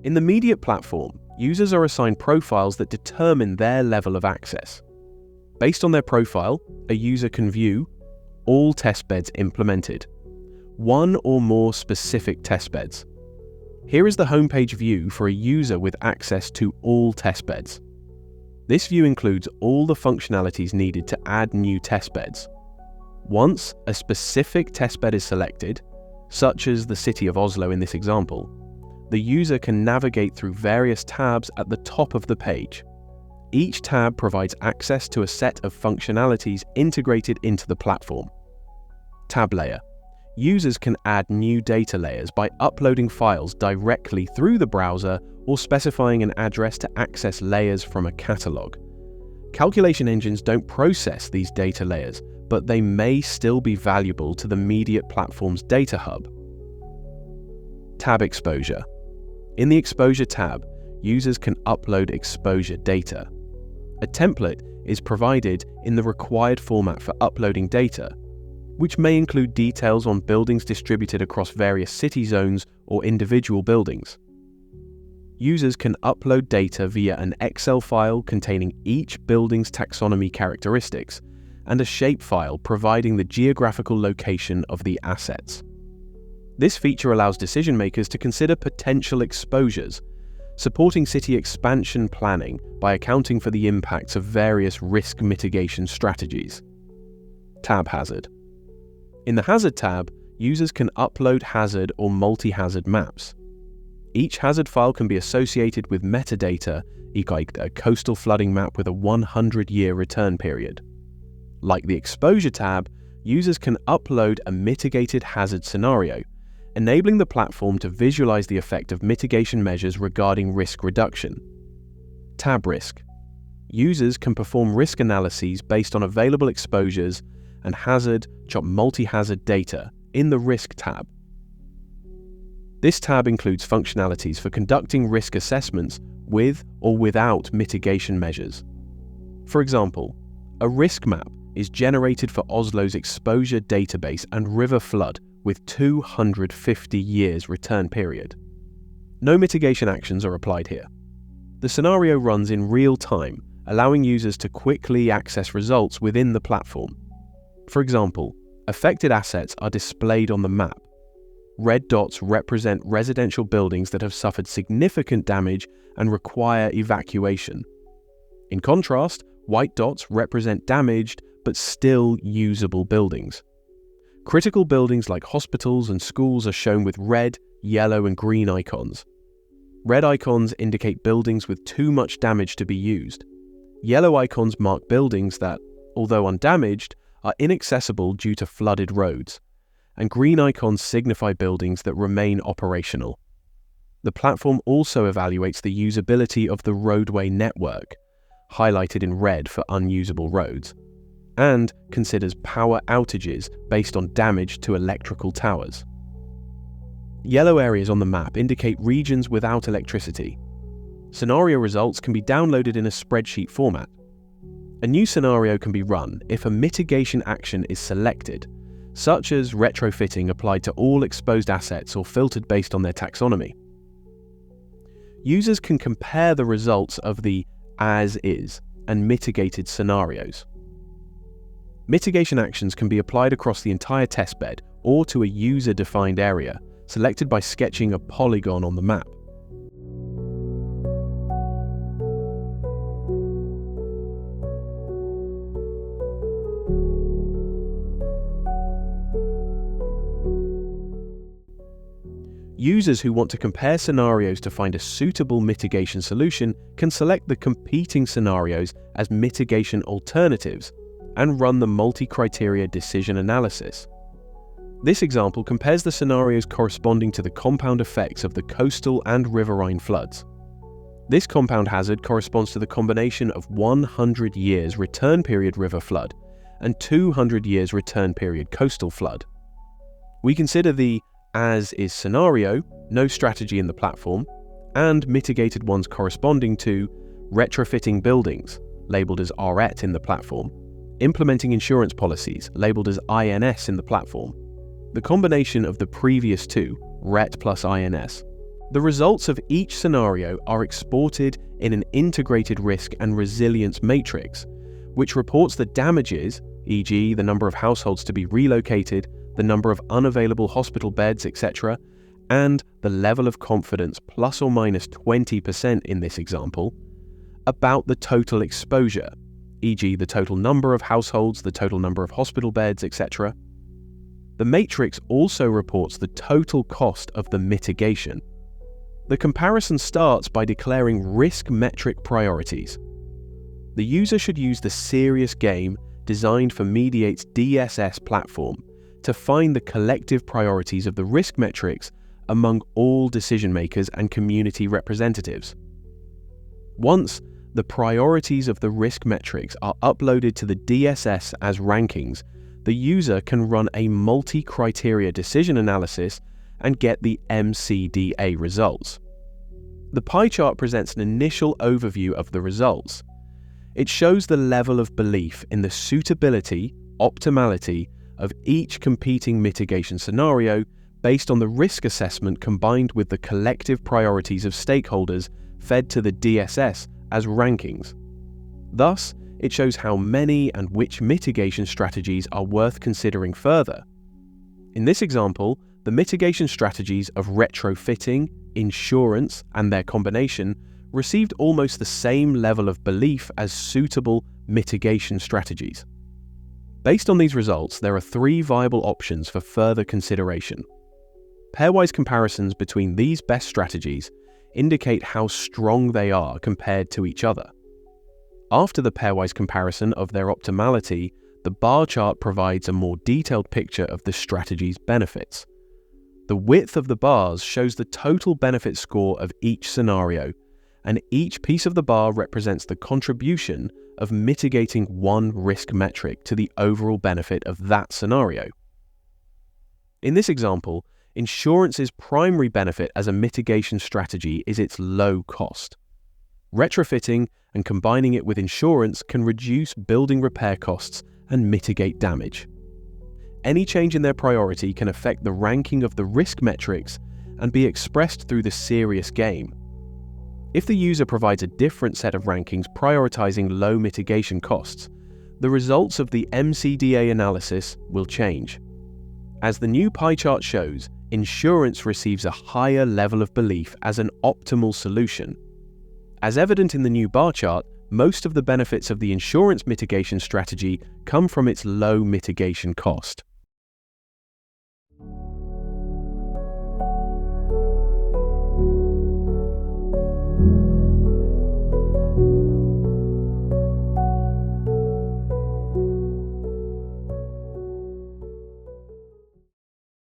In the MEDiate platform, users are assigned profiles that determine their level of access. Based on their profile, a user can view all testbeds implemented, one or more specific testbeds. Here is the homepage view for a user with access to all testbeds. This view includes all the functionalities needed to add new testbeds. Once a specific testbed is selected, such as the city of Oslo in this example, the user can navigate through various tabs at the top of the page. Each tab provides access to a set of functionalities integrated into the platform. Tab layer. Users can add new data layers by uploading files directly through the browser or specifying an address to access layers from a catalog. Calculation engines don't process these data layers, but they may still be valuable to the MEDiate platform's data hub. Tab exposure. In the Exposure tab, users can upload exposure data. A template is provided in the required format for uploading data, which may include details on buildings distributed across various city zones or individual buildings. Users can upload data via an Excel file containing each building's taxonomy characteristics and a shapefile providing the geographical location of the assets. This feature allows decision makers to consider potential exposures, supporting city expansion planning by accounting for the impacts of various risk mitigation strategies. Tab hazard. In the Hazard tab, users can upload hazard or multi-hazard maps. Each hazard file can be associated with metadata, like a coastal flooding map with a 100-year return period. Like the Exposure tab, users can upload a mitigated hazard scenario, enabling the platform to visualize the effect of mitigation measures regarding risk reduction. Tab risk. Users can perform risk analyses based on available exposures and hazard, multi-hazard data in the Risk tab. This tab includes functionalities for conducting risk assessments with or without mitigation measures. For example, a risk map is generated for Oslo's exposure database and river flood with 250 years return period. No mitigation actions are applied here. The scenario runs in real time, allowing users to quickly access results within the platform. For example, affected assets are displayed on the map. Red dots represent residential buildings that have suffered significant damage and require evacuation. In contrast, white dots represent damaged but still usable buildings. Critical buildings like hospitals and schools are shown with red, yellow, and green icons. Red icons indicate buildings with too much damage to be used. Yellow icons mark buildings that, although undamaged, are inaccessible due to flooded roads, and green icons signify buildings that remain operational. The platform also evaluates the usability of the roadway network, highlighted in red for unusable roads, and considers power outages based on damage to electrical towers. Yellow areas on the map indicate regions without electricity. Scenario results can be downloaded in a spreadsheet format. A new scenario can be run if a mitigation action is selected, such as retrofitting applied to all exposed assets or filtered based on their taxonomy. Users can compare the results of the as-is and mitigated scenarios. Mitigation actions can be applied across the entire testbed or to a user-defined area, selected by sketching a polygon on the map. Users who want to compare scenarios to find a suitable mitigation solution can select the competing scenarios as mitigation alternatives and run the multi-criteria decision analysis. This example compares the scenarios corresponding to the compound effects of the coastal and riverine floods. This compound hazard corresponds to the combination of 100 years return period river flood and 200 years return period coastal flood. We consider the as-is scenario, no strategy in the platform, and mitigated ones corresponding to retrofitting buildings, labeled as RET in the platform, implementing insurance policies, labeled as INS in the platform. The combination of the previous two, RET plus INS, The results of each scenario are exported in an integrated risk and resilience matrix, which reports the damages, e.g. the number of households to be relocated, the number of unavailable hospital beds, etc., and the level of confidence plus or minus 20% in this example, about the total exposure, e.g. the total number of households, the total number of hospital beds, etc. The matrix also reports the total cost of the mitigation. The comparison starts by declaring risk metric priorities. The user should use the serious game designed for MEDiate's DSS platform to find the collective priorities of the risk metrics among all decision makers and community representatives. Once the priorities of the risk metrics are uploaded to the DSS as rankings, the user can run a multi-criteria decision analysis and get the MEDiate results. The pie chart presents an initial overview of the results. It shows the level of belief in the suitability, optimality of each competing mitigation scenario based on the risk assessment combined with the collective priorities of stakeholders fed to the DSS as rankings. Thus, it shows how many and which mitigation strategies are worth considering further. In this example, the mitigation strategies of retrofitting, insurance, and their combination received almost the same level of belief as suitable mitigation strategies. Based on these results, there are 3 viable options for further consideration. Pairwise comparisons between these best strategies indicate how strong they are compared to each other. After the pairwise comparison of their optimality, the bar chart provides a more detailed picture of the strategy's benefits. The width of the bars shows the total benefit score of each scenario, and each piece of the bar represents the contribution of mitigating one risk metric to the overall benefit of that scenario. In this example, insurance's primary benefit as a mitigation strategy is its low cost. Retrofitting and combining it with insurance can reduce building repair costs and mitigate damage. Any change in their priority can affect the ranking of the risk metrics and be expressed through the serious game. If the user provides a different set of rankings prioritizing low mitigation costs, the results of the MEDiate analysis will change. As the new pie chart shows, insurance receives a higher level of belief as an optimal solution. As evident in the new bar chart, most of the benefits of the insurance mitigation strategy come from its low mitigation cost.